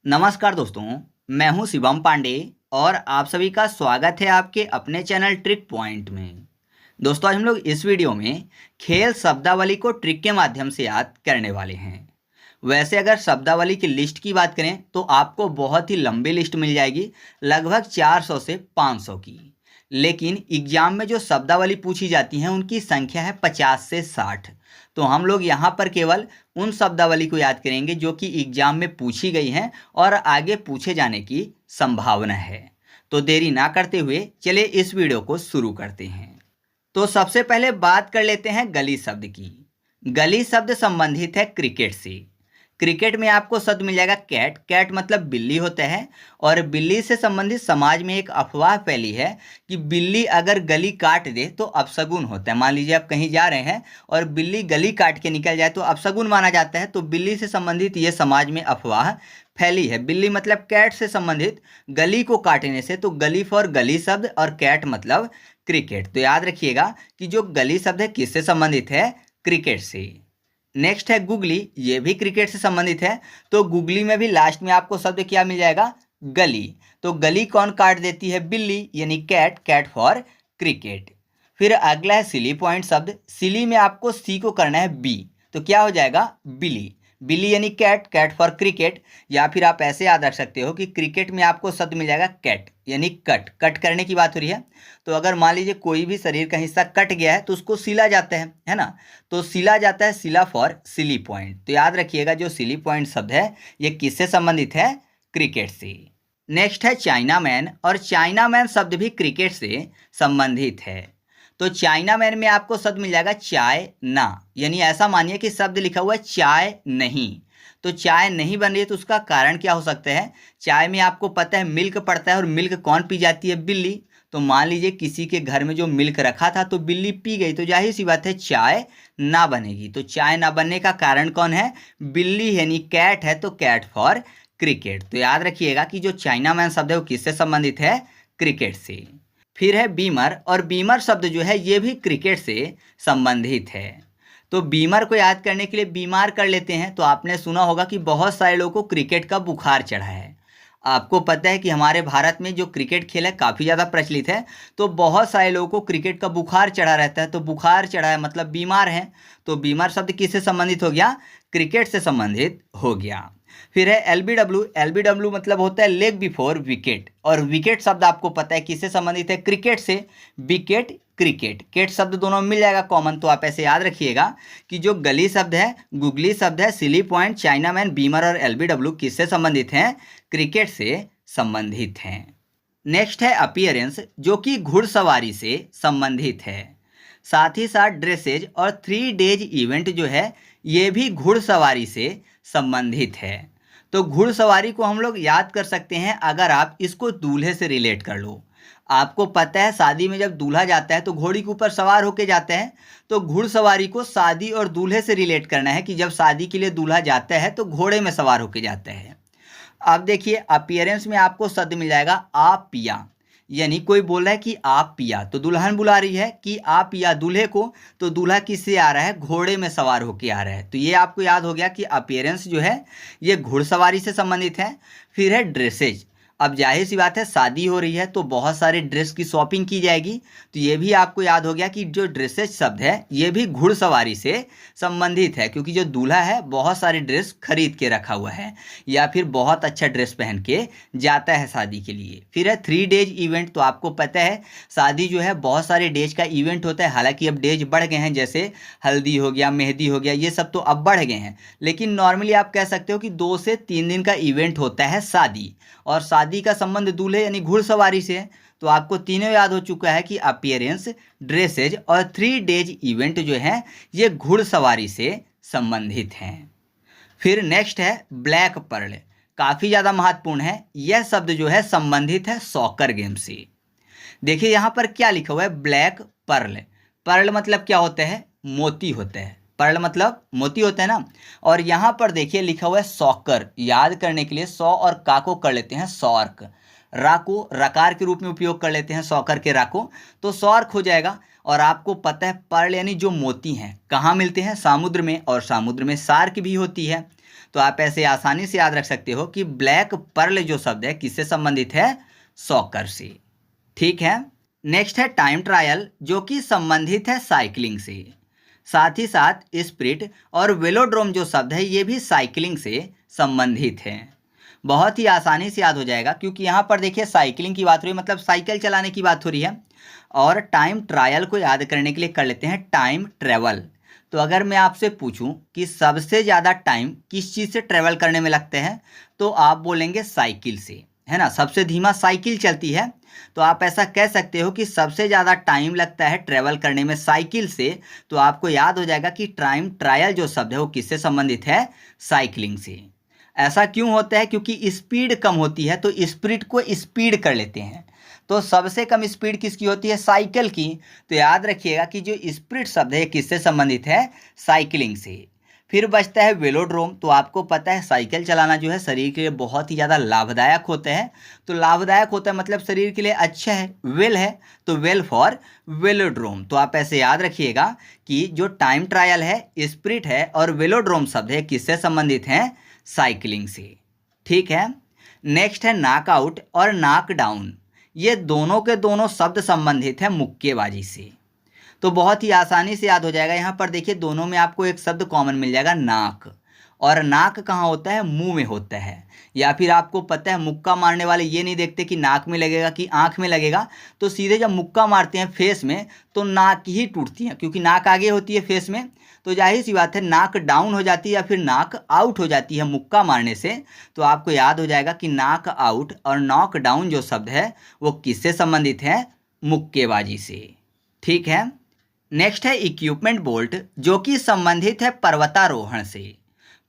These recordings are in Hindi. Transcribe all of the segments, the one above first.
नमस्कार दोस्तों, मैं हूं शिवम पांडे और आप सभी का स्वागत है आपके अपने चैनल ट्रिक पॉइंट में। दोस्तों, आज हम लोग इस वीडियो में खेल शब्दावली को ट्रिक के माध्यम से याद करने वाले हैं। वैसे अगर शब्दावली की लिस्ट की बात करें तो आपको बहुत ही लंबी लिस्ट मिल जाएगी, लगभग 400 से 500 की। लेकिन एग्जाम में जो शब्दावली पूछी जाती हैं उनकी संख्या है 50 से 60। तो हम लोग यहाँ पर केवल उन शब्दावली को याद करेंगे जो कि एग्जाम में पूछी गई हैं और आगे पूछे जाने की संभावना है। तो देरी ना करते हुए चलिए इस वीडियो को शुरू करते हैं। तो सबसे पहले बात कर लेते हैं गली शब्द की। गली शब्द संबंधित है क्रिकेट से। क्रिकेट में आपको शब्द मिल जाएगा कैट। कैट मतलब बिल्ली होता है और बिल्ली से संबंधित समाज में एक अफवाह फैली है कि बिल्ली अगर गली काट दे तो अपशगुन होता है। मान लीजिए आप कहीं जा रहे हैं और बिल्ली गली काट के निकल जाए तो अपशगुन माना जाता है। तो बिल्ली से संबंधित ये समाज में अफवाह फैली है। बिल्ली मतलब कैट से संबंधित गली को काटने से, तो गली फॉर गली शब्द और कैट मतलब क्रिकेट। तो याद रखिएगा कि जो गली शब्द है किससे संबंधित है? क्रिकेट से। नेक्स्ट है गुगली, ये भी क्रिकेट से संबंधित है। तो गुगली में भी लास्ट में आपको शब्द क्या मिल जाएगा? गली। तो गली कौन काट देती है? बिल्ली, यानी कैट। Cat for cricket. फिर अगला है सिली पॉइंट शब्द। सिली में आपको सी को करना है बी, तो क्या हो जाएगा? बिली। बिली यानी कैट। Cat for cricket. या फिर आप ऐसे याद रख सकते हो कि क्रिकेट में आपको शब्द मिल जाएगा कैट, यानी कट। कट करने की बात हो रही है। तो अगर मान लीजिए कोई भी शरीर का हिस्सा कट गया है तो उसको सिला जाता है ना। तो सिला जाता है, सिला फॉर सिली पॉइंट। तो याद रखिएगा जो सिली पॉइंट शब्द है ये किससे संबंधित है? क्रिकेट से। नेक्स्ट है चाइना मैन, और चाइना मैन शब्द भी क्रिकेट से संबंधित है। तो चाइना मैन में आपको शब्द मिल जाएगा चाय ना, यानी ऐसा मानिए कि शब्द लिखा हुआ है चाय नहीं। तो चाय नहीं बन रही है तो उसका कारण क्या हो सकता है? चाय में आपको पता है मिल्क पड़ता है, और मिल्क कौन पी जाती है? बिल्ली। तो मान लीजिए किसी के घर में जो मिल्क रखा था तो बिल्ली पी गई, तो जाहिर सी बात है चाय ना बनेगी। तो चाय ना बनने का कारण कौन है? बिल्ली, यानी कैट है। तो कैट फॉर क्रिकेट। तो याद रखिएगा कि जो चाइना मैन शब्द है वो किससे संबंधित है? क्रिकेट से। फिर है बीमर, और बीमर शब्द जो है ये भी क्रिकेट से संबंधित है। तो बीमर को याद करने के लिए बीमार कर लेते हैं। तो आपने सुना होगा कि बहुत सारे लोगों को क्रिकेट का बुखार चढ़ा है। आपको पता है कि हमारे भारत में जो क्रिकेट खेल है काफ़ी ज़्यादा प्रचलित है। तो बहुत सारे लोगों को क्रिकेट का बुखार चढ़ा रहता है। तो बुखार चढ़ा है मतलब बीमार है। तो बीमार शब्द किससे संबंधित हो गया? क्रिकेट से संबंधित हो गया। फिर है एलबीडब्ल्यू। एलबीडब्ल्यू मतलब होता है लेग बिफोर विकेट, और विकेट शब्द आपको पता है किससे संबंधित है? क्रिकेट से। विकेट, क्रिकेट, केट शब्द दोनों मिल जाएगा कॉमन। तो आप ऐसे याद रखिएगा कि जो गली शब्द है, गुगली शब्द है, silly point, China man, Beamer और एलबीडब्ल्यू किससे संबंधित हैं? क्रिकेट से संबंधित हैं। नेक्स्ट है अपीयरेंस, जो कि घुड़सवारी से संबंधित है। साथ ही साथ ड्रेसेज और 3 डेज इवेंट जो है ये भी घुड़सवारी से संबंधित है। तो घुड़सवारी को हम लोग याद कर सकते हैं अगर आप इसको दूल्हे से रिलेट कर लो। आपको पता है शादी में जब दूल्हा जाता है तो घोड़ी के ऊपर सवार होके जाता है। तो घुड़सवारी को शादी और दूल्हे से रिलेट करना है कि जब शादी के लिए दूल्हा जाता है तो घोड़े में सवार होके जाता है। अब देखिए अपीयरेंस में आपको शब्द मिल जाएगा आप पिया, यानी कोई बोल रहा है कि आप पिया, तो दुल्हन बुला रही है कि आप पिया दूल्हे को। तो दूल्हा किससे आ रहा है? घोड़े में सवार होके आ रहा है। तो ये आपको याद हो गया कि अपीयरेंस जो है ये घुड़सवारी से संबंधित है। फिर है ड्रेसेज। अब जाहिर सी बात है शादी हो रही है तो बहुत सारे ड्रेस की शॉपिंग की जाएगी। तो ये भी आपको याद हो गया कि जो ड्रेसेज शब्द है ये भी घुड़सवारी से संबंधित है, क्योंकि जो दूल्हा है बहुत सारे ड्रेस खरीद के रखा हुआ है या फिर बहुत अच्छा ड्रेस पहन के जाता है शादी के लिए। फिर है 3 डेज इवेंट। तो आपको पता है शादी जो है बहुत सारे डेज का इवेंट होता है। हालांकि अब डेज बढ़ गए हैं, जैसे हल्दी हो गया, मेहंदी हो गया, ये सब तो अब बढ़ गए हैं। लेकिन नॉर्मली आप कह सकते हो कि 2 से 3 दिन का इवेंट होता है शादी, और शादी का संबंध दूल्हे यानी घुड़सवारी से है। तो आपको तीनों याद हो चुका है कि अपीयरेंस, ड्रेसेज और 3 डेज इवेंट जो है ये घुड़सवारी से संबंधित हैं। फिर नेक्स्ट है ब्लैक पर्ल, काफ़ी ज़्यादा महत्वपूर्ण है। यह शब्द जो है संबंधित है सॉकर गेम से। देखिए यहाँ पर क्या लिखा हुआ है? Black Perl. पर्ल मतलब क्या होता है? मोती होता है। पर्ल मतलब मोती होता है ना। और यहाँ पर देखिए लिखा हुआ है सॉकर। याद करने के लिए सॉ और का को कर लेते हैं सॉर्क, रा को रकार के रूप में उपयोग कर लेते हैं सॉकर के रा को, तो सॉर्क हो जाएगा। और आपको पता है पर्ल यानी जो मोती हैं कहाँ मिलते हैं? समुद्र में, और समुद्र में शार्क भी होती है। तो आप ऐसे आसानी से याद रख सकते हो कि ब्लैक पर्ल जो शब्द है किससे संबंधित है, सॉकर से। ठीक है। नेक्स्ट है टाइम ट्रायल जो कि संबंधित है साइकिलिंग से। साथ ही साथ स्प्रिट और वेलोड्रोम जो शब्द है ये भी साइकिलिंग से संबंधित है। बहुत ही आसानी से याद हो जाएगा क्योंकि यहाँ पर देखिए साइकिलिंग की बात हो रही है, मतलब साइकिल चलाने की बात हो रही है। और टाइम ट्रायल को याद करने के लिए कर लेते हैं टाइम ट्रेवल। तो अगर मैं आपसे पूछूं कि सबसे ज़्यादा टाइम किस चीज़ से ट्रेवल करने में लगते हैं तो आप बोलेंगे साइकिल से, है ना। सबसे धीमा साइकिल चलती है, तो आप ऐसा कह सकते हो कि सबसे ज़्यादा टाइम लगता है ट्रेवल करने में साइकिल से। तो आपको याद हो जाएगा कि टाइम ट्रायल जो शब्द है वो किससे संबंधित है, साइकिलिंग से। ऐसा क्यों होता है, क्योंकि स्पीड कम होती है तो स्प्रिट को स्पीड कर लेते हैं। तो सबसे कम स्पीड किसकी होती है, साइकिल की। तो याद रखिएगा कि जो स्प्रिट शब्द है किससे संबंधित है, साइकिलिंग से। फिर बचता है वेलोड्रोम। तो आपको पता है साइकिल चलाना जो है शरीर के लिए बहुत ही ज़्यादा लाभदायक होता है। तो लाभदायक होता है मतलब शरीर के लिए अच्छा है, वेल है, तो वेल फॉर वेलोड्रोम। तो आप ऐसे याद रखिएगा कि जो टाइम ट्रायल है, स्प्रिट है और वेलोड्रोम शब्द है किससे संबंधित हैं, साइकिलिंग से। ठीक है। नेक्स्ट है नॉकआउट और नॉकडाउन। ये दोनों के दोनों शब्द संबंधित है मुक्केबाजी से। तो बहुत ही आसानी से याद हो जाएगा। यहाँ पर देखिए दोनों में आपको एक शब्द कॉमन मिल जाएगा, नाक। और नाक कहाँ होता है, मुंह में होता है। या फिर आपको पता है मुक्का मारने वाले ये नहीं देखते कि नाक में लगेगा कि आंख में लगेगा, तो सीधे जब मुक्का मारते हैं फेस में तो नाक ही टूटती है, क्योंकि नाक आगे होती है फेस में। तो जाहिर सी बात है नाक डाउन हो जाती है या फिर नाक आउट हो जाती है मुक्का मारने से। तो आपको याद हो जाएगा कि नाक आउट और नॉक डाउन जो शब्द है वो किससे संबंधित है, मुक्केबाजी से। ठीक है। नेक्स्ट है इक्विपमेंट बोल्ट जो कि संबंधित है पर्वतारोहण से।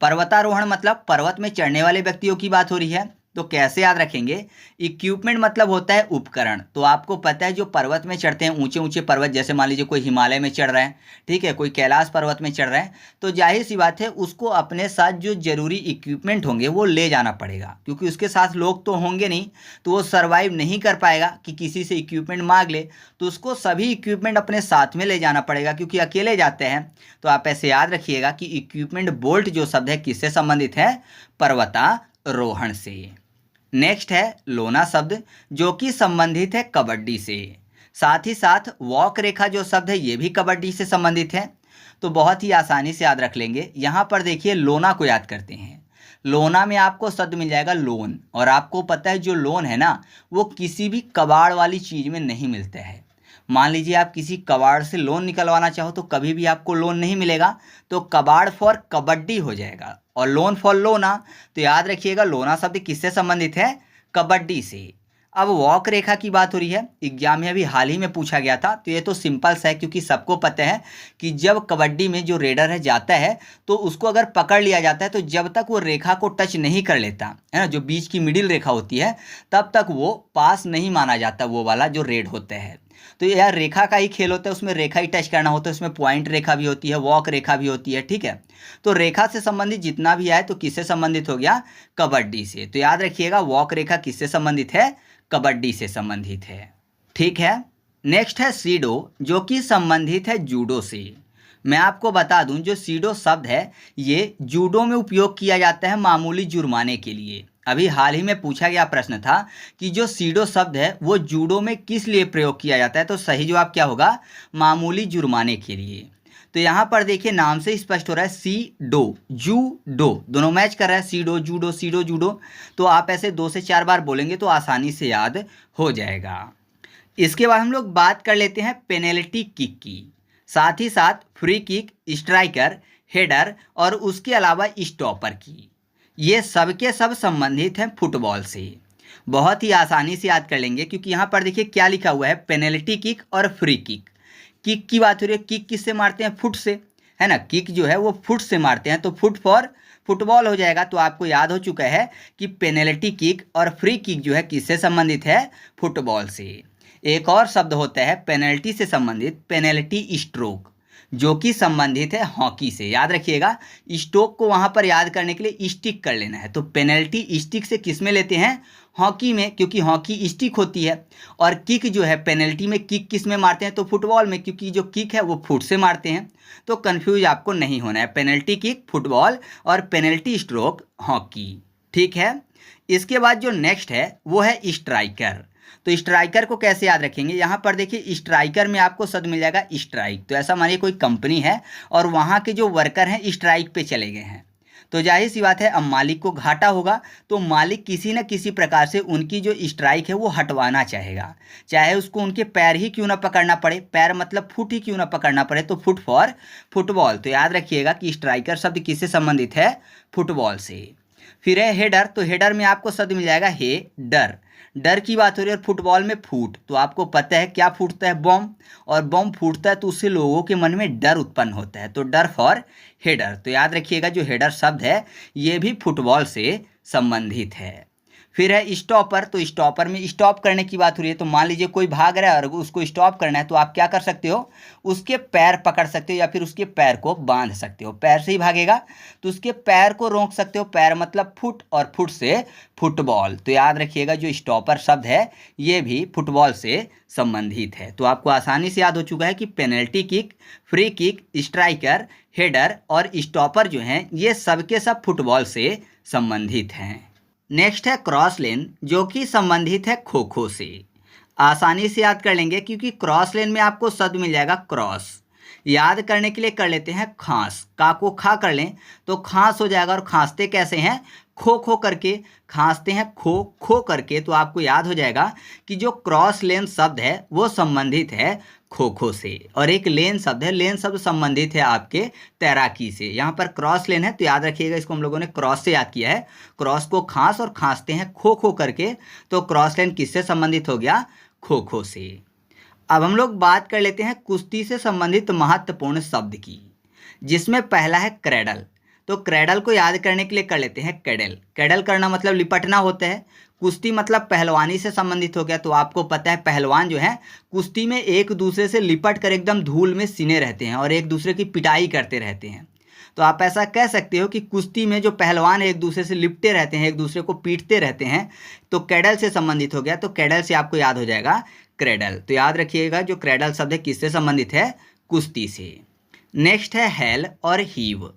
पर्वतारोहण मतलब पर्वत में चढ़ने वाले व्यक्तियों की बात हो रही है। तो कैसे याद रखेंगे, इक्विपमेंट मतलब होता है उपकरण। तो आपको पता है जो पर्वत में चढ़ते हैं, ऊंचे ऊंचे पर्वत, जैसे मान लीजिए कोई हिमालय में चढ़ रहा है, ठीक है, कोई कैलाश पर्वत में चढ़ रहा है, तो जाहिर सी बात है उसको अपने साथ जो जरूरी इक्विपमेंट होंगे वो ले जाना पड़ेगा, क्योंकि उसके साथ लोग तो होंगे नहीं, तो वो सर्वाइव नहीं कर पाएगा कि किसी से इक्विपमेंट मांग ले। तो उसको सभी इक्विपमेंट अपने साथ में ले जाना पड़ेगा, क्योंकि अकेले जाते हैं। तो आप ऐसे याद रखिएगा कि इक्विपमेंट बोल्ट जो शब्द है किससे संबंधित है, पर्वतारोहण से। नेक्स्ट है लोना शब्द जो कि संबंधित है कबड्डी से। साथ ही साथ वॉक रेखा जो शब्द है ये भी कबड्डी से संबंधित है। तो बहुत ही आसानी से याद रख लेंगे। यहाँ पर देखिए लोना को याद करते हैं। लोना में आपको शब्द मिल जाएगा लोन, और आपको पता है जो लोन है ना वो किसी भी कबाड़ वाली चीज़ में नहीं मिलता है। मान लीजिए आप किसी कबाड़ से लोन निकलवाना चाहो तो कभी भी आपको लोन नहीं मिलेगा, तो कबाड़ फॉर कबड्डी हो जाएगा और लोन फॉर लोना। तो याद रखिएगा लोना शब्द किससे संबंधित है, कबड्डी से। अब वॉक रेखा की बात हो रही है, एग्जाम में अभी हाल ही में पूछा गया था, तो ये तो सिंपल सा है क्योंकि सबको पता है कि जब कबड्डी में जो रेडर है जाता है तो उसको अगर पकड़ लिया जाता है तो जब तक वो रेखा को टच नहीं कर लेता है ना, जो बीच की मिडिल रेखा होती है, तब तक वो पास नहीं माना जाता, वो वाला जो रेड होता है। तो यार रेखा का ही खेल होता है, उसमें रेखा ही टच करना होता है, उसमें पॉइंट रेखा भी होती है, वॉक रेखा भी होती है, ठीक है। तो रेखा से संबंधित जितना भी आए तो किससे संबंधित हो गया, कबड्डी से। तो याद रखिएगा वॉक रेखा किससे संबंधित है, कबड्डी से संबंधित है। ठीक है। नेक्स्ट है सीडो जो कि संबंधित है जूडो से। मैं आपको बता दूं जो सीडो शब्द है ये जूडो में उपयोग किया जाता है मामूली जुर्माने के लिए। अभी हाल ही में पूछा गया प्रश्न था कि जो सीडो शब्द है वो जूडो में किस लिए प्रयोग किया जाता है, तो सही जवाब क्या होगा, मामूली जुर्माने के लिए। तो यहाँ पर देखिए नाम से स्पष्ट हो रहा है सीडो जूडो दोनों मैच कर रहा है, सीडो जूडो सीडो जूडो। तो आप ऐसे 2 से 4 बार बोलेंगे तो आसानी से याद हो जाएगा। इसके बाद हम लोग बात कर लेते हैं पेनल्टी किक की, साथ ही साथ फ्री किक, स्ट्राइकर, हेडर और उसके अलावा स्टॉपर की। ये सबके सब संबंधित हैं फुटबॉल से। बहुत ही आसानी से याद कर लेंगे क्योंकि यहाँ पर देखिए क्या लिखा हुआ है, पेनल्टी किक और फ्री किक। किक की बात हो रही है, किक किससे मारते हैं, फुट से, है ना। किक जो है वो फुट से मारते हैं, तो फुट फॉर फुटबॉल हो जाएगा। तो आपको याद हो चुका है कि पेनल्टी किक और फ्री किक जो है किससे संबंधित है, फुटबॉल से। एक और शब्द होता है पेनल्टी से संबंधित, पेनल्टी स्ट्रोक, जो कि संबंधित है हॉकी से। याद रखिएगा स्ट्रोक को वहां पर याद करने के लिए स्टिक कर लेना है। तो पेनल्टी स्टिक से किस में लेते हैं, हॉकी में, क्योंकि हॉकी स्टिक होती है, और किक जो है पेनल्टी में किक किस में मारते हैं, तो फुटबॉल में, क्योंकि जो किक है वो फुट से मारते हैं। तो कंफ्यूज आपको नहीं होना है, पेनल्टी किक फुटबॉल और पेनल्टी स्ट्रोक हॉकी। ठीक है। इसके बाद जो नेक्स्ट है वो है स्ट्राइकर। तो स्ट्राइकर को कैसे याद रखेंगे, यहाँ पर देखिए स्ट्राइकर में आपको शब्द मिल जाएगा स्ट्राइक। तो ऐसा मानिए कोई कंपनी है और वहाँ के जो वर्कर हैं स्ट्राइक पे चले गए हैं, तो जाहिर सी बात है अब मालिक को घाटा होगा, तो मालिक किसी न किसी प्रकार से उनकी जो स्ट्राइक है वो हटवाना चाहेगा, चाहे उसको उनके पैर ही क्यों ना पकड़ना पड़े, पैर मतलब फुट ही क्यों ना पकड़ना पड़े, तो फुट फॉर फुटबॉल। तो याद रखिएगा कि स्ट्राइकर शब्द किससे संबंधित है, फुटबॉल से। फिर है हेडर। तो हेडर में आपको शब्द मिल जाएगा हे डर। डर की बात हो रही है, और फुटबॉल में फूट, तो आपको पता है क्या फूटता है, बम, और बम फूटता है तो उससे लोगों के मन में डर उत्पन्न होता है, तो डर फॉर हेडर। तो याद रखिएगा जो हेडर शब्द है ये भी फुटबॉल से संबंधित है। फिर है स्टॉपर। तो स्टॉपर में स्टॉप करने की बात हो रही है, तो मान लीजिए कोई भाग रहा है और उसको स्टॉप करना है, तो आप क्या कर सकते हो, उसके पैर पकड़ सकते हो या फिर उसके पैर को बांध सकते हो, पैर से ही भागेगा तो उसके पैर को रोक सकते हो, पैर मतलब फुट और फुट से फुटबॉल। तो याद रखिएगा जो स्टॉपर शब्द है ये भी फुटबॉल से संबंधित है। तो आपको आसानी से याद हो चुका है कि penalty kick, free kick, striker, header और स्टॉपर जो हैं ये सबके सब फुटबॉल से संबंधित हैं। नेक्स्ट है क्रॉस लेन, जो कि संबंधित है खो खो से। आसानी से याद कर लेंगे क्योंकि क्रॉस लेन में आपको शब्द मिल जाएगा क्रॉस। याद करने के लिए कर लेते हैं खांस, का को खा कर लें तो खांस हो जाएगा, और खांसते कैसे हैं, खो खो करके खांसते हैं, खो खो करके। तो आपको याद हो जाएगा कि जो क्रॉस लेन शब्द है वो संबंधित है खो खो से, और एक लेन शब्द है, लेन शब्द संबंधित है आपके तैराकी से। यहाँ पर क्रॉस लेन है तो याद रखिएगा इसको हम लोगों ने क्रॉस से याद किया है, क्रॉस को खांस और खांसते हैं खो खो करके, तो क्रॉस लेन किससे संबंधित हो गया, खो खो से। अब हम लोग बात कर लेते हैं कुश्ती से संबंधित महत्वपूर्ण शब्द की, जिसमें पहला है क्रेडल। तो क्रेडल को याद करने के लिए कर लेते हैं कैडल। कैडल करना मतलब लिपटना होता है, कुश्ती मतलब पहलवानी से संबंधित हो गया। तो आपको पता है पहलवान जो है कुश्ती में एक दूसरे से लिपट कर एकदम धूल में सिने रहते हैं और एक दूसरे की पिटाई करते रहते हैं। तो आप ऐसा कह सकते हो कि कुश्ती में जो पहलवान एक दूसरे से लिपटे रहते हैं, एक दूसरे को पीटते रहते हैं, तो कैडल से संबंधित हो गया। तो कैडल से आपको याद हो जाएगा क्रेडल। तो याद रखिएगा जो क्रेडल शब्द है किससे संबंधित है, कुश्ती से। नेक्स्ट है हेल और हीव।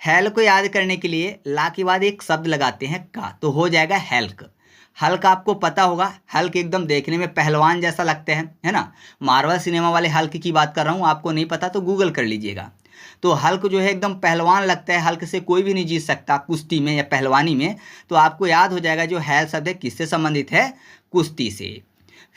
हेल को याद करने के लिए ला के बाद एक शब्द लगाते हैं का, तो हो जाएगा हेल्क। हल्क आपको पता होगा, हल्क एकदम देखने में पहलवान जैसा लगता है ना। मार्वल सिनेमा वाले हल्क की बात कर रहा हूँ, आपको नहीं पता तो गूगल कर लीजिएगा। तो हल्क जो है एकदम पहलवान लगता है, हल्क से कोई भी नहीं जीत सकता कुश्ती में या पहलवानी में। तो आपको याद हो जाएगा जो हेल शब्द है किससे संबंधित है, कुश्ती से।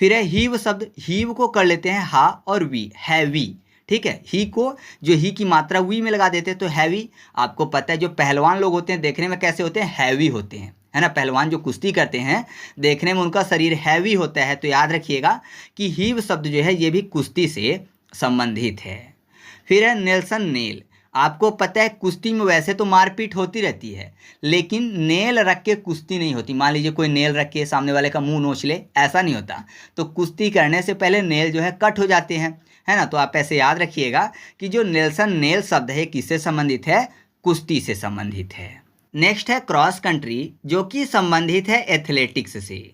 फिर है हीव शब्द। हीव को कर लेते हैं हा और वी, हैवी। ठीक है, ही को जो ही की मात्रा वी में लगा देते हैं तो हैवी। आपको पता है जो पहलवान लोग होते हैं देखने में कैसे होते हैं, हैवी होते हैं, है ना। पहलवान जो कुश्ती करते हैं देखने में उनका शरीर हैवी होता है। तो याद रखिएगा कि हीव शब्द जो है ये भी कुश्ती से संबंधित है। फिर है नेल्सन नेल। आपको पता है कुश्ती में वैसे तो मारपीट होती रहती है, लेकिन नेल रख के कुश्ती नहीं होती। मान लीजिए कोई नेल रख के सामने वाले का मुंह नोच ले, ऐसा नहीं होता। तो कुश्ती करने से पहले नेल जो है कट हो जाते हैं, है ना। तो आप ऐसे याद रखिएगा कि जो नेल्सन नेल शब्द है किससे संबंधित है, कुश्ती से संबंधित है। नेक्स्ट है क्रॉस कंट्री, जो कि संबंधित है एथलेटिक्स से।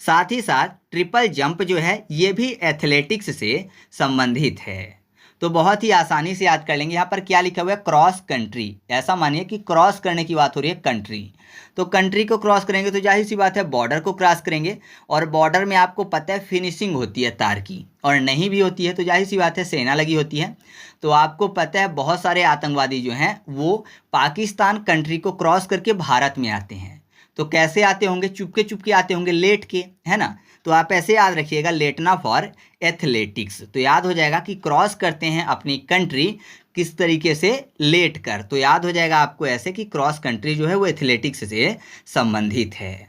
साथ ही साथ ट्रिपल जंप जो है ये भी एथलेटिक्स से संबंधित है। तो बहुत ही आसानी से याद कर लेंगे। यहाँ पर क्या लिखा हुआ है, क्रॉस कंट्री। ऐसा मानिए कि क्रॉस करने की बात हो रही है, कंट्री। तो कंट्री को क्रॉस करेंगे तो जाहिर सी बात है बॉर्डर को क्रॉस करेंगे, और बॉर्डर में आपको पता है फिनिशिंग होती है तार की, और नहीं भी होती है तो जाहिर सी बात है सेना लगी होती है। तो आपको पता है बहुत सारे आतंकवादी जो हैं वो पाकिस्तान कंट्री को क्रॉस करके भारत में आते हैं। तो कैसे आते होंगे, चुपके चुपके आते होंगे, लेट के, है ना। तो आप ऐसे याद रखिएगा, लेटना फॉर एथलेटिक्स। तो याद हो जाएगा कि क्रॉस करते हैं अपनी कंट्री किस तरीके से, लेट कर। तो याद हो जाएगा आपको ऐसे कि क्रॉस कंट्री जो है वो एथलेटिक्स से संबंधित है।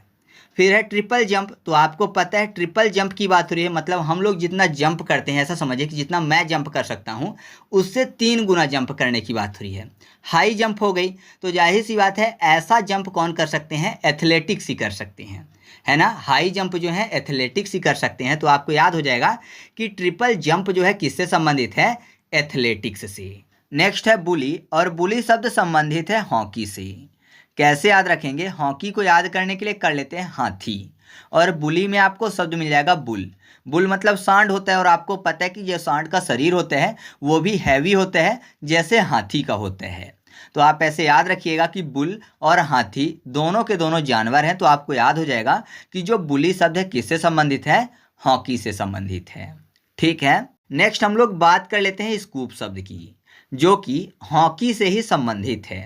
फिर है ट्रिपल जंप। तो आपको पता है ट्रिपल जंप की बात हो रही है, मतलब हम लोग जितना जंप करते हैं, ऐसा समझिए कि जितना मैं जंप कर सकता हूँ उससे 3 गुना जंप करने की बात हो रही है। हाई जंप हो गई, तो जाहिर सी बात है ऐसा जंप कौन कर सकते हैं, एथलेटिक्स ही कर सकते हैं, है ना। हाई जंप जो है एथलेटिक्स ही कर सकते हैं। तो आपको याद हो जाएगा कि ट्रिपल जंप जो है किससे संबंधित है, एथलेटिक्स से। नेक्स्ट है बुली, और बुली शब्द संबंधित है हॉकी से। कैसे याद रखेंगे? हॉकी को याद करने के लिए कर लेते हैं हाथी, और बुली में आपको शब्द मिल जाएगा बुल। बुल मतलब सांड होता है, और आपको पता है कि जो सांड का शरीर होता है वो भी हैवी होता है जैसे हाथी का होता है। तो आप ऐसे याद रखिएगा कि बुल और हाथी दोनों के दोनों जानवर हैं, तो आपको याद हो जाएगा कि जो बुली शब्द है किससे संबंधित है? हॉकी से संबंधित है। ठीक है। नेक्स्ट हम लोग बात कर लेते हैं स्कूप शब्द की, जो कि हॉकी से ही संबंधित है।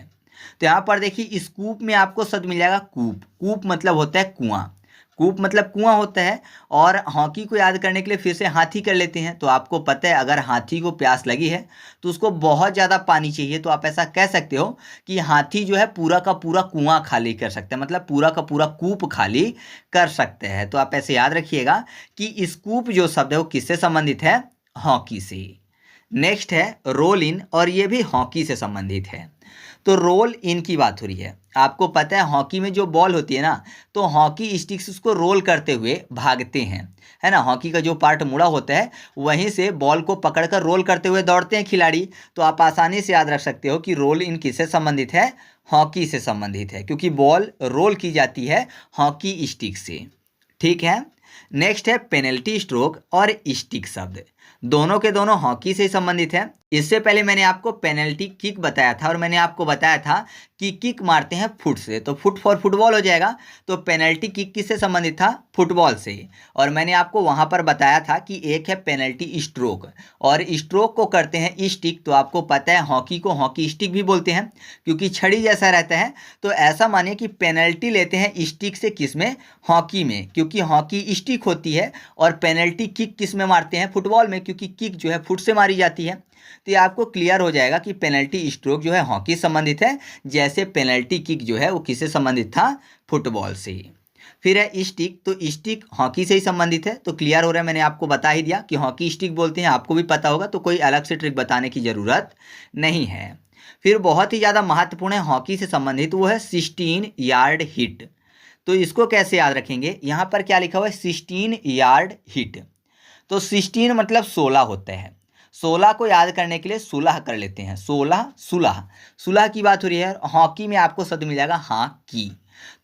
तो यहाँ पर देखिए स्कूप में आपको शब्द मिल जाएगा कूप। कूप मतलब होता है कुआं। कूप मतलब कुआं होता है। और हॉकी को याद करने के लिए फिर से हाथी कर लेते हैं। तो आपको पता है अगर हाथी को प्यास लगी है तो उसको बहुत ज़्यादा पानी चाहिए, तो आप ऐसा कह सकते हो कि हाथी जो है पूरा का पूरा कुआं खाली कर सकते हैं, मतलब पूरा का पूरा कूप खाली कर सकते हैं। तो आप ऐसे याद रखिएगा कि स्कूप जो शब्द है वो किससे संबंधित है? हॉकी से। नेक्स्ट है रोल इन, और ये भी हॉकी से संबंधित है। तो रोल इन की बात हो रही है। आपको पता है हॉकी में जो बॉल होती है ना, तो हॉकी स्टिक से उसको रोल करते हुए भागते हैं, है ना। हॉकी का जो पार्ट मुड़ा होता है वहीं से बॉल को पकड़कर रोल करते हुए दौड़ते हैं खिलाड़ी। तो आप आसानी से याद रख सकते हो कि रोल इन किससे संबंधित है? हॉकी से संबंधित है, क्योंकि बॉल रोल की जाती है हॉकी स्टिक से। ठीक है। नेक्स्ट है पेनल्टी स्ट्रोक और स्टिक शब्द, दोनों के दोनों हॉकी से संबंधित है। इससे पहले मैंने आपको पेनल्टी किक बताया था, और मैंने आपको बताया था कि किक मारते हैं फुट से, तो फुट फॉर फुटबॉल हो जाएगा। तो पेनल्टी किक किससे संबंधित था? फुटबॉल से। और मैंने आपको वहां पर बताया था कि एक है पेनल्टी स्ट्रोक, और स्ट्रोक को करते हैं स्टिक। तो आपको पता है हॉकी को हॉकी स्टिक भी बोलते हैं, क्योंकि छड़ी जैसा रहता है। तो ऐसा मानिए कि पेनल्टी लेते हैं स्टिक से, किस में? हॉकी में, क्योंकि हॉकी स्टिक होती है। और पेनल्टी किक किस में मारते हैं? फुटबॉल में, क्योंकि किक जो है फुट से मारी जाती है। तो ये आपको क्लियर हो जाएगा कि पेनल्टी स्ट्रोक जो है हॉकी से संबंधित है, जैसे पेनल्टी किक जो है वो किससे संबंधित था? फुटबॉल से। फिर है स्टिक, तो स्टिक हॉकी से ही संबंधित है। तो क्लियर हो रहा है, मैंने आपको बता ही दिया कि हॉकी स्टिक बोलते हैं, आपको भी पता होगा, तो कोई अलग से ट्रिक बताने की जरूरत नहीं है। फिर बहुत ही ज़्यादा महत्वपूर्ण है हॉकी से संबंधित, वो है 16 यार्ड हिट। तो इसको कैसे याद रखेंगे? यहाँ पर क्या लिखा हुआ है? 16 यार्ड हिट। तो 16 मतलब 16 होता है। 16 को याद करने के लिए 16 कर लेते हैं। 16 सुलह, सुलह की बात हो रही है। हॉकी में आपको शब्द मिल जाएगा हाँ की।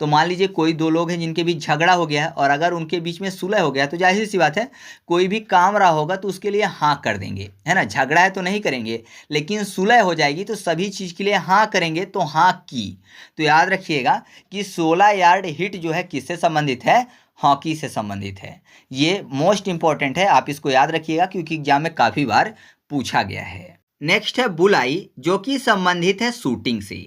तो मान लीजिए कोई दो लोग हैं जिनके बीच झगड़ा हो गया है, और अगर उनके बीच में सुलह हो गया तो जाहिर सी बात है कोई भी काम रहा होगा तो उसके लिए हाँ कर देंगे, है ना। झगड़ा है तो नहीं करेंगे, लेकिन सुलह हो जाएगी तो सभी चीज़ के लिए हाँ करेंगे, तो हाँ की। तो याद रखिएगा कि 16 यार्ड हिट जो है किससे संबंधित है? हॉकी से संबंधित है। ये मोस्ट इंपॉर्टेंट है, आप इसको याद रखिएगा क्योंकि एग्जाम में काफ़ी बार पूछा गया है। नेक्स्ट है बुलाई, जो कि संबंधित है शूटिंग से।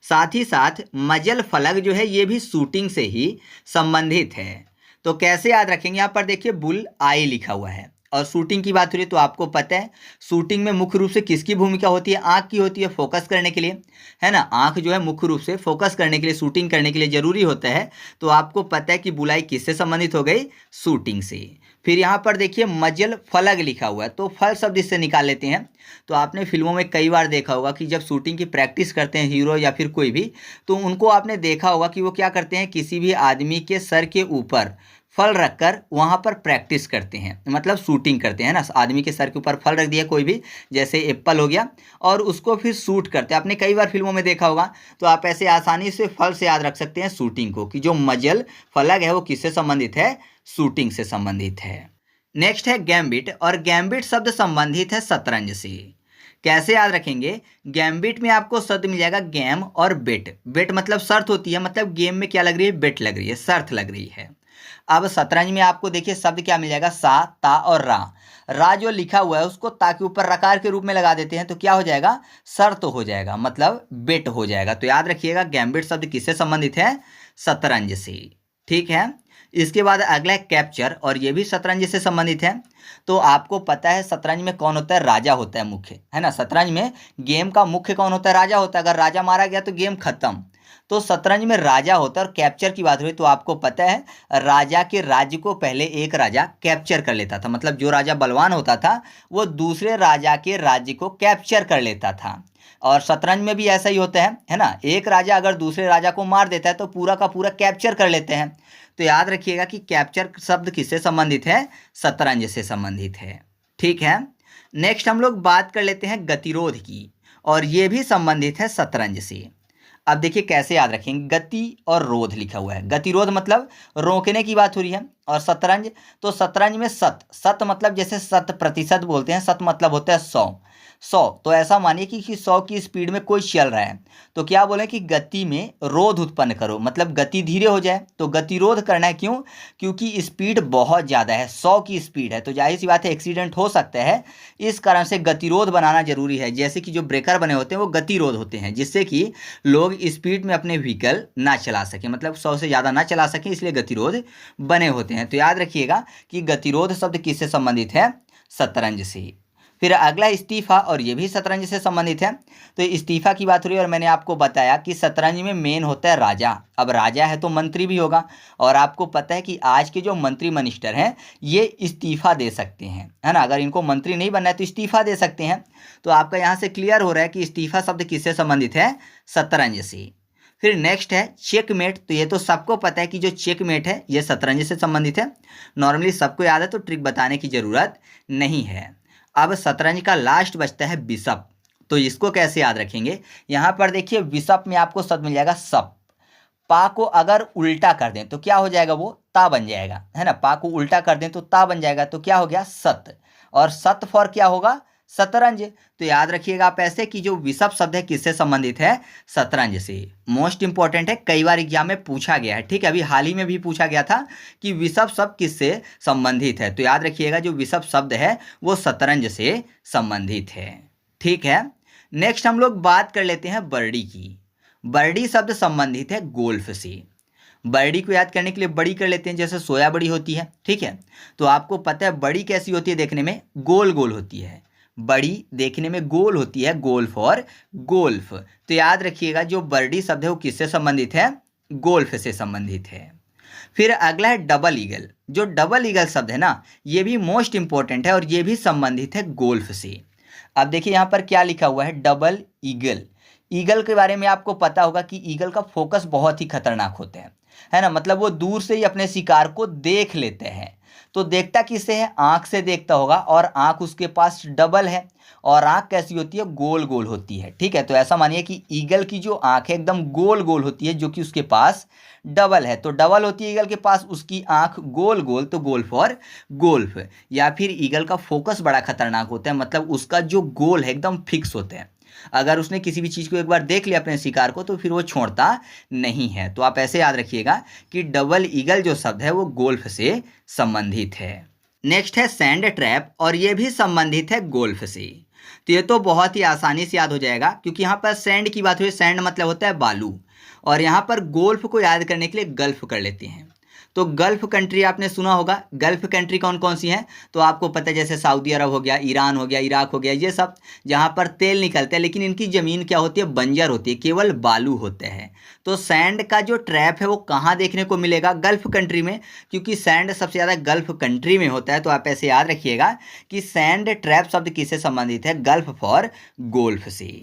साथ ही साथ मजल फलक जो है ये भी शूटिंग से ही संबंधित है। तो कैसे याद रखेंगे? यहाँ पर देखिए बुल आई लिखा हुआ है, और शूटिंग की बात हो रही है। तो आपको पता है शूटिंग में मुख्य रूप से किसकी भूमिका होती है? आंख की होती है, फोकस करने के लिए, है ना। आंख जो है मुख्य रूप से फोकस करने के लिए, शूटिंग करने के लिए जरूरी होता है। तो आपको पता है कि बुलाई किससे संबंधित हो गई? शूटिंग से। फिर यहाँ पर देखिए मजल फलक लिखा हुआ है, तो फल शब्द इससे निकाल लेते हैं। तो आपने फिल्मों में कई बार देखा होगा कि जब शूटिंग की प्रैक्टिस करते हैं हीरो या फिर कोई भी, तो उनको आपने देखा होगा कि वो क्या करते हैं, किसी भी आदमी के सर के ऊपर फल रखकर वहां पर प्रैक्टिस करते हैं, मतलब शूटिंग करते हैं ना। आदमी के सर के ऊपर फल रख दिया कोई भी, जैसे एप्पल हो गया, और उसको फिर शूट करते हैं। आपने कई बार फिल्मों में देखा होगा। तो आप ऐसे आसानी से फल से याद रख सकते हैं शूटिंग को, कि जो मजल फलक है वो किससे संबंधित है? शूटिंग से संबंधित है। नेक्स्ट है गैम्बिट, और गैम्बिट शब्द संबंधित है शतरंज से। कैसे याद रखेंगे? गैम्बिट में आपको शब्द मिल जाएगा गेम और बेट। बेट मतलब शर्त होती है, मतलब गेम में क्या लग रही है? बेट लग रही है, शर्त लग रही है। अब शतरंज में आपको देखिए शब्द क्या मिल जाएगा? सा, ता और रा। रा जो लिखा हुआ है उसको ता के ऊपर रकार के रूप में लगा देते हैं, तो क्या हो जाएगा? शर्त हो जाएगा, मतलब बेट हो जाएगा। तो याद रखिएगा गैम्बिट शब्द किससे संबंधित है? शतरंज से। ठीक है। इसके बाद अगला है कैप्चर, और ये भी शतरंज से संबंधित है। तो आपको पता है शतरंज में कौन होता है? राजा होता है मुख्य, है ना। शतरंज में गेम का मुख्य कौन होता है? राजा होता है। अगर राजा मारा गया तो गेम खत्म। तो शतरंज में राजा होता है। और कैप्चर की बात हुई तो आपको पता है राजा के राज्य को पहले एक राजा कैप्चर कर लेता था, मतलब जो राजा बलवान होता था वो दूसरे राजा के राज्य को कैप्चर कर लेता था। और शतरंज में भी ऐसा ही होता है ना। एक राजा अगर दूसरे राजा को मार देता है तो पूरा का पूरा कैप्चर कर लेते हैं। तो याद रखिएगा कि कैप्चर शब्द किससे संबंधित है? शतरंज से संबंधित है। ठीक है। नेक्स्ट हम लोग बात कर लेते हैं गतिरोध की, और ये भी संबंधित है शतरंज से। अब देखिए कैसे याद रखेंगे, गति और रोध लिखा हुआ है, गतिरोध मतलब रोकने की बात हो रही है, और शतरंज, तो शतरंज में सत मतलब जैसे 100% बोलते हैं, सत मतलब होता है 100। तो ऐसा मानिए कि 100 की स्पीड में कोई चल रहा है, तो क्या बोले कि गति में रोध उत्पन्न करो, मतलब गति धीरे हो जाए, तो गतिरोध करना है। क्यों? क्योंकि स्पीड बहुत ज़्यादा है, 100 की स्पीड है, तो जाहिर सी बात है एक्सीडेंट हो सकता है। इस कारण से गतिरोध बनाना जरूरी है, जैसे कि जो ब्रेकर बने होते हैं वो गतिरोध होते हैं, जिससे कि लोग स्पीड में अपने व्हीकल ना चला सकें, मतलब 100 से ज़्यादा ना चला सकें, इसलिए गतिरोध बने होते हैं। तो याद रखिएगा कि गतिरोध शब्द किससे संबंधित है? शतरंज से। फिर अगला इस्तीफा, और ये भी शतरंज से संबंधित है। तो इस्तीफा की बात हो रही है, और मैंने आपको बताया कि शतरंज में मेन होता है राजा। अब राजा है तो मंत्री भी होगा, और आपको पता है कि आज के जो मंत्री मिनिस्टर हैं ये इस्तीफा दे सकते हैं, है ना। अगर इनको मंत्री नहीं बनना है तो इस्तीफा दे सकते हैं। तो आपका यहाँ से क्लियर हो रहा है कि इस्तीफा शब्द किससे संबंधित है? शतरंज से। फिर नेक्स्ट है चेकमेट, तो ये तो सबको पता है कि जो चेकमेट है ये शतरंज से संबंधित है, नॉर्मली सबको याद है, तो ट्रिक बताने की जरूरत नहीं है। अब शतरंज का लास्ट बचता है बिशप, तो इसको कैसे याद रखेंगे? यहाँ पर देखिए बिशप में आपको शब्द मिल जाएगा सप। पा को अगर उल्टा कर दें तो क्या हो जाएगा? वो ता बन जाएगा, है ना। पा को उल्टा कर दें तो ता बन जाएगा, तो क्या हो गया? सत। और सत फॉर क्या होगा? शतरंज। तो याद रखिएगा आप ऐसे कि जो बिशप शब्द है किससे संबंधित है? शतरंज से। मोस्ट इंपॉर्टेंट है, कई बार एग्जाम में पूछा गया है, ठीक है। अभी हाल ही में भी पूछा गया था कि बिशप शब्द किससे संबंधित है, तो याद रखिएगा जो बिशप शब्द है वो शतरंज से संबंधित है, ठीक है। नेक्स्ट हम लोग बात कर लेते हैं बर्डी की। बर्डी शब्द संबंधित है गोल्फ से। बर्डी को याद करने के लिए बड़ी कर लेते हैं, जैसे सोया बड़ी होती है, ठीक है। तो आपको पता है बड़ी कैसी होती है? देखने में गोल गोल होती है, बड़ी देखने में गोल होती है, गोल्फ और गोल्फ। तो याद रखिएगा जो बर्डी शब्द है वो किससे संबंधित है? गोल्फ से संबंधित है। फिर अगला है डबल ईगल। जो डबल ईगल शब्द है ना, ये भी मोस्ट इंपॉर्टेंट है और ये भी संबंधित है गोल्फ से। अब देखिए यहाँ पर क्या लिखा हुआ है? Double eagle. ईगल के बारे में आपको पता होगा कि ईगल का फोकस बहुत ही खतरनाक होता है ना। मतलब वो दूर से ही अपने शिकार को देख लेते हैं। तो देखता किससे है? आंख से देखता होगा, और आंख उसके पास डबल है, और आंख कैसी होती है? गोल गोल होती है, ठीक है। तो ऐसा मानिए कि ईगल की जो आंख है एकदम गोल गोल होती है, जो कि उसके पास डबल है। तो डबल होती है ईगल के पास, उसकी आंख गोल गोल, तो गोल्फ और गोल्फ। या फिर ईगल का फोकस बड़ा खतरनाक होता है, मतलब उसका जो गोल है एकदम फिक्स होता है। अगर उसने किसी भी चीज़ को एक बार देख लिया अपने शिकार को, तो फिर वो छोड़ता नहीं है। तो आप ऐसे याद रखिएगा कि डबल ईगल जो शब्द है वो गोल्फ से संबंधित है। नेक्स्ट है सैंड ट्रैप, और ये भी संबंधित है गोल्फ से। तो ये तो बहुत ही आसानी से याद हो जाएगा, क्योंकि यहाँ पर सैंड की बात हुई, सैंड मतलब होता है बालू, और यहाँ पर गोल्फ को याद करने के लिए गल्फ कर लेते हैं। तो गल्फ कंट्री आपने सुना होगा। गल्फ कंट्री कौन कौन सी हैं? तो आपको पता है, जैसे सऊदी अरब हो गया, ईरान हो गया, इराक हो गया, ये सब जहाँ पर तेल निकलता है, लेकिन इनकी ज़मीन क्या होती है? बंजर होती है, केवल बालू होते हैं। तो सैंड का जो ट्रैप है वो कहाँ देखने को मिलेगा? गल्फ कंट्री में, क्योंकि सैंड सबसे ज़्यादा गल्फ कंट्री में होता है। तो आप ऐसे याद रखिएगा कि सैंड ट्रैप शब्द किससे संबंधित है? गल्फ फॉर गोल्फ से।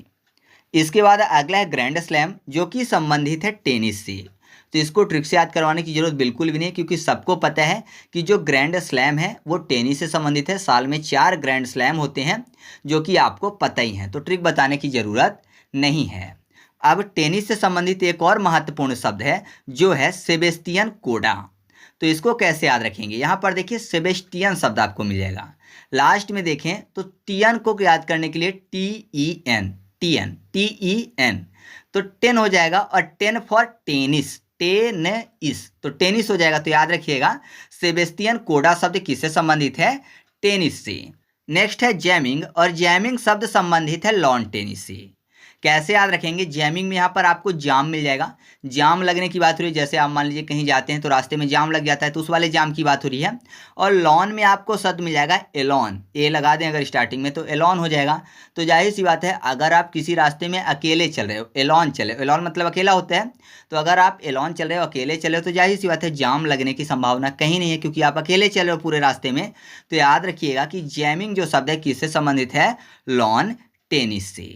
इसके बाद अगला है ग्रैंड स्लैम, जो कि संबंधित है टेनिस से। तो इसको ट्रिक से याद करवाने की जरूरत बिल्कुल भी नहीं, क्योंकि सबको पता है कि जो ग्रैंड स्लैम है वो टेनिस से संबंधित है। साल में 4 ग्रैंड स्लैम होते हैं, जो कि आपको पता ही है, तो ट्रिक बताने की जरूरत नहीं है। अब टेनिस से संबंधित एक और महत्वपूर्ण शब्द है, जो है सेबेस्टियन कोडा। तो इसको कैसे याद रखेंगे? यहाँ पर देखिए सेबेस्टियन शब्द आपको मिल जाएगा, लास्ट में देखें तो टियन को याद करने के लिए TEN, टीएन, TEN, तो 10 हो जाएगा, और 10 फॉर टेनिस, टेनिस, तो टेनिस हो जाएगा। तो याद रखिएगा सेबेस्टियन कोडा शब्द किससे संबंधित है? टेनिस से। नेक्स्ट है जैमिंग, और जैमिंग शब्द संबंधित है लॉन टेनिस से। कैसे याद रखेंगे? जैमिंग में यहाँ पर आपको जाम मिल जाएगा। जाम लगने की बात हो रही है, जैसे आप मान लीजिए कहीं जाते हैं तो रास्ते में जाम लग जाता है, तो उस वाले जाम की बात हो रही है। और लॉन में आपको शब्द मिल जाएगा एलॉन, ए लगा दें अगर स्टार्टिंग में तो एलॉन हो जाएगा। तो जाहिर सी बात है, अगर आप किसी रास्ते में अकेले चल रहे हो, एलॉन चले, एलॉन मतलब अकेला होता है, तो अगर आप एलॉन चल रहे हो, अकेले चल रहे हो, तो जाहिर सी बात है जाम लगने की संभावना कहीं नहीं है, क्योंकि आप अकेले चल रहे हो पूरे रास्ते में। तो याद रखिएगा कि जैमिंग जो शब्द है किससे संबंधित है? लॉन टेनिस से।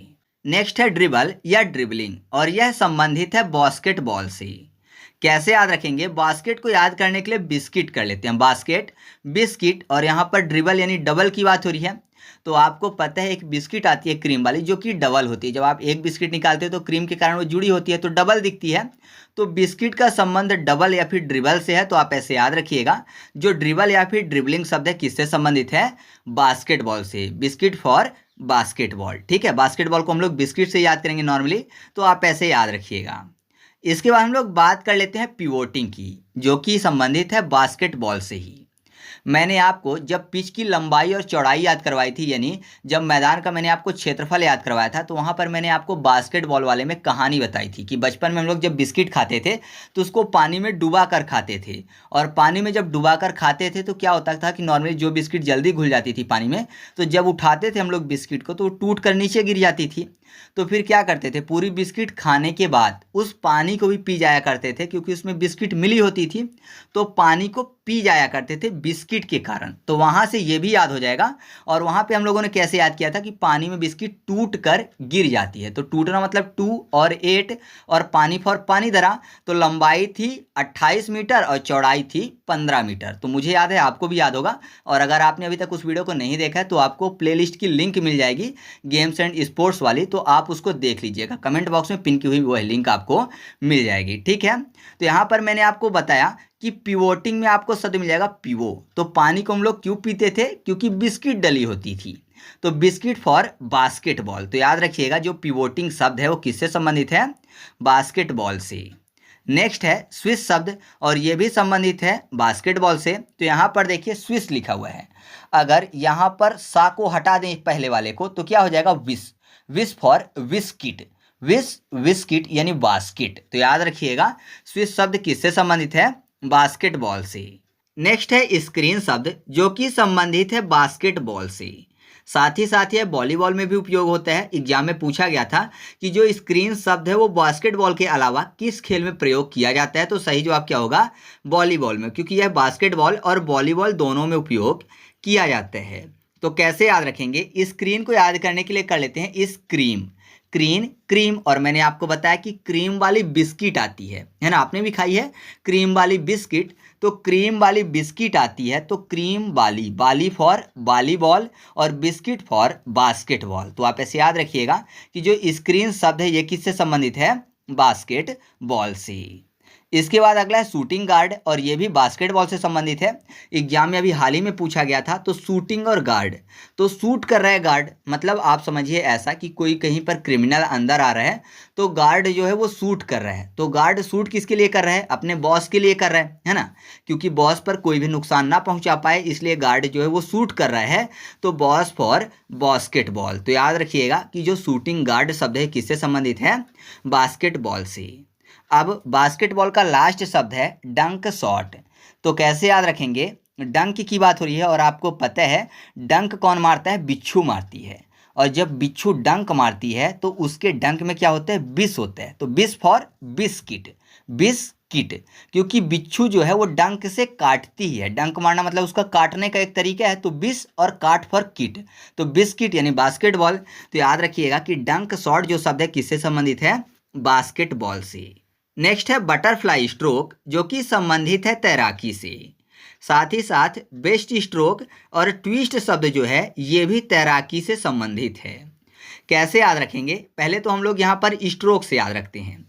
नेक्स्ट है ड्रिबल या ड्रिबलिंग, और यह संबंधित है बास्केटबॉल से। कैसे याद रखेंगे? बास्केट को याद करने के लिए बिस्किट कर लेते हैं, बास्केट, बिस्किट, और यहाँ पर ड्रिबल यानी डबल की बात हो रही है। तो आपको पता है एक बिस्किट आती है क्रीम वाली जो कि डबल होती है। जब आप एक बिस्किट निकालते हो तो क्रीम के कारण वो जुड़ी होती है तो डबल दिखती है। तो बिस्किट का संबंध डबल या फिर ड्रिबल से है, तो आप ऐसे याद रखिएगा। जो ड्रिबल या फिर ड्रिबलिंग शब्द है किससे संबंधित है? बास्केटबॉल से। बिस्किट फॉर बास्केटबॉल, ठीक है। बास्केटबॉल को हम लोग बिस्किट से याद करेंगे नॉर्मली, तो आप ऐसे याद रखिएगा। इसके बाद हम लोग बात कर लेते हैं पिवोटिंग की, जो कि संबंधित है बास्केटबॉल से ही। मैंने आपको जब पिच की लंबाई और चौड़ाई याद करवाई थी, यानी जब मैदान का मैंने आपको क्षेत्रफल याद करवाया था, तो वहाँ पर मैंने आपको बास्केटबॉल वाले में कहानी बताई थी कि बचपन में हम लोग जब बिस्किट खाते थे तो उसको पानी में डुबा कर खाते थे। और पानी में जब डुबा कर खाते थे तो क्या होता था कि नॉर्मली जो बिस्किट जल्दी घुल जाती थी पानी में, तो जब उठाते थे हम लोग बिस्किट को तो वो टूट कर नीचे गिर जाती थी। तो फिर क्या करते थे, पूरी बिस्किट खाने के बाद उस पानी को भी पी जाया करते थे, क्योंकि उसमें बिस्किट मिली होती थी तो पानी को पी जाया करते थे बिस्किट के कारण। तो वहां से ये भी याद हो जाएगा। और वहां पे हम लोगों ने कैसे याद किया था कि पानी में बिस्किट टूट कर गिर जाती है। तो टूटना मतलब 2 और 8, और पानी फॉर पानी धरा, तो लंबाई थी 28 मीटर और चौड़ाई थी 15 मीटर। तो मुझे याद है, आपको भी याद होगा। और अगर आपने अभी तक उस वीडियो को नहीं देखा है तो आपको प्लेलिस्ट की लिंक मिल जाएगी गेम्स एंड स्पोर्ट्स वाली, तो आप उसको देख लीजिएगा। कमेंट बॉक्स में पिन की हुई वो लिंक आपको मिल जाएगी, ठीक है। तो यहाँ पर मैंने आपको बताया कि पिवोटिंग में आपको शब्द मिल जाएगा पिवो। तो पानी को हम लोग क्यों पीते थे? क्योंकि बिस्किट डली होती थी। तो बिस्किट फॉर बास्केटबॉल। तो याद रखिएगा जो पिवोटिंग शब्द है वो किससे संबंधित है? बास्केटबॉल से। नेक्स्ट है स्विस शब्द, और ये भी संबंधित है बास्केटबॉल से। तो यहाँ पर देखिए स्विस लिखा हुआ है। अगर यहाँ पर सा को हटा दें पहले वाले को तो क्या हो जाएगा? विस। विस फॉर विस्किट। विस्किट यानी बास्केट। तो याद रखिएगा स्विस शब्द किससे संबंधित है? बास्केटबॉल से। नेक्स्ट है स्क्रीन शब्द, जो कि संबंधित है बास्केटबॉल से। साथ ही साथ यह वॉलीबॉल में भी उपयोग होता है। एग्जाम में पूछा गया था कि जो स्क्रीन शब्द है वो बास्केटबॉल के अलावा किस खेल में प्रयोग किया जाता है? तो सही जवाब क्या होगा? वॉलीबॉल में, क्योंकि यह बास्केटबॉल और वॉलीबॉल दोनों में उपयोग किया जाता है। तो कैसे याद रखेंगे? स्क्रीन को याद करने के लिए कर लेते हैं स्क्रीम। क्रीम, और मैंने आपको बताया कि क्रीम वाली बिस्किट आती है ना, आपने भी खाई है क्रीम वाली बिस्किट। तो क्रीम वाली बिस्किट आती है, तो क्रीम वाली, बाली फॉर वॉलीबॉल और बिस्किट फॉर बास्केटबॉल। तो आप ऐसे याद रखिएगा कि जो स्क्रीन शब्द है ये किससे संबंधित है? बास्केटबॉल से। इसके बाद अगला है शूटिंग गार्ड, और ये भी बास्केटबॉल से संबंधित है। एग्जाम में अभी हाल ही में पूछा गया था। तो शूटिंग और गार्ड, तो शूट कर रहा है गार्ड, मतलब आप समझिए ऐसा कि कोई कहीं पर क्रिमिनल अंदर आ रहा है तो गार्ड जो है वो शूट कर रहा है। तो गार्ड शूट किसके लिए कर रहा है? अपने बॉस के लिए कर रहा है ना, क्योंकि बॉस पर कोई भी नुकसान ना पहुंचा पाए, इसलिए गार्ड जो है वो शूट कर रहा है। तो बॉस फॉर बास्केटबॉल। तो याद रखिएगा कि जो शूटिंग गार्ड शब्द है किससे संबंधित है? बास्केटबॉल से। अब बास्केटबॉल का लास्ट शब्द है डंक शॉट। तो कैसे याद रखेंगे? डंक की बात हो रही है और आपको पता है डंक कौन मारता है? बिच्छू मारती है। और जब बिच्छू डंक मारती है तो उसके डंक में क्या होता है? विष होता है। तो विष फॉर बिस्किट। बिस्किट, क्योंकि बिच्छू जो है वो डंक से काटती है। डंक मारना मतलब उसका काटने का एक तरीका है। तो बिस और काट फॉर किट, तो बिस्किट यानी बास्केटबॉल। तो याद रखिएगा कि डंक शॉट जो शब्द है किससे संबंधित है? बास्केटबॉल से। नेक्स्ट है बटरफ्लाई स्ट्रोक, जो कि संबंधित है तैराकी से। साथ ही साथ बेस्ट स्ट्रोक और ट्विस्ट शब्द जो है ये भी तैराकी से संबंधित है। कैसे याद रखेंगे? पहले तो हम लोग यहाँ पर स्ट्रोक से याद रखते हैं।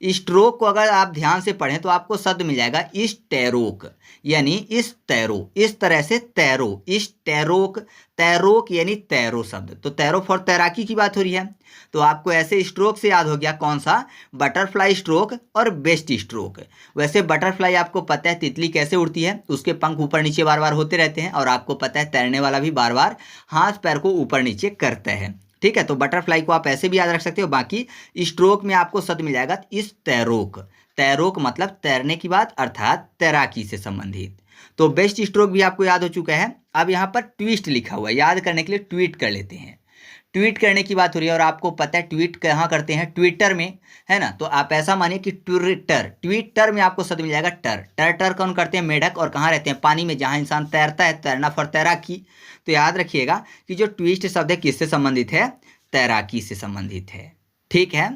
स्ट्रोक को अगर आप ध्यान से पढ़ें तो आपको शब्द मिल जाएगा इस टैरोक, यानी इस तैरो, इस तरह से तैरो, इस टैरोक। तैरोक यानी तैरो शब्द। तो तैरो फॉर तैराकी की बात हो रही है। तो आपको ऐसे स्ट्रोक से याद हो गया कौन सा? बटरफ्लाई स्ट्रोक और बेस्ट स्ट्रोक। वैसे बटरफ्लाई आपको पता है तितली कैसे उड़ती है, उसके पंख ऊपर नीचे बार बार होते रहते हैं। और आपको पता है तैरने वाला भी बार बार हाथ पैर को ऊपर नीचे करता है, ठीक है। तो बटरफ्लाई को आप ऐसे भी याद रख सकते हो। बाकी स्ट्रोक में आपको शब्द मिल जाएगा इस तैरोक। तैरोक मतलब तैरने की बात, अर्थात तैराकी से संबंधित। तो बेस्ट स्ट्रोक भी आपको याद हो चुका है। अब यहाँ पर ट्विस्ट लिखा हुआ है, याद करने के लिए ट्वीट कर लेते हैं। ट्वीट करने की बात हो रही है और आपको पता है ट्वीट कहाँ करते हैं? ट्विटर में, है ना। तो आप ऐसा मानिए कि ट्विटर में आपको शब्द मिल जाएगा टर कौन करते हैं? मेढक। और कहाँ रहते हैं? पानी में, जहाँ इंसान तैरता है। तैरना फॉर तैराकी। तो याद रखिएगा कि जो ट्विस्ट शब्द है किससे संबंधित है? तैराकी से संबंधित है, ठीक है।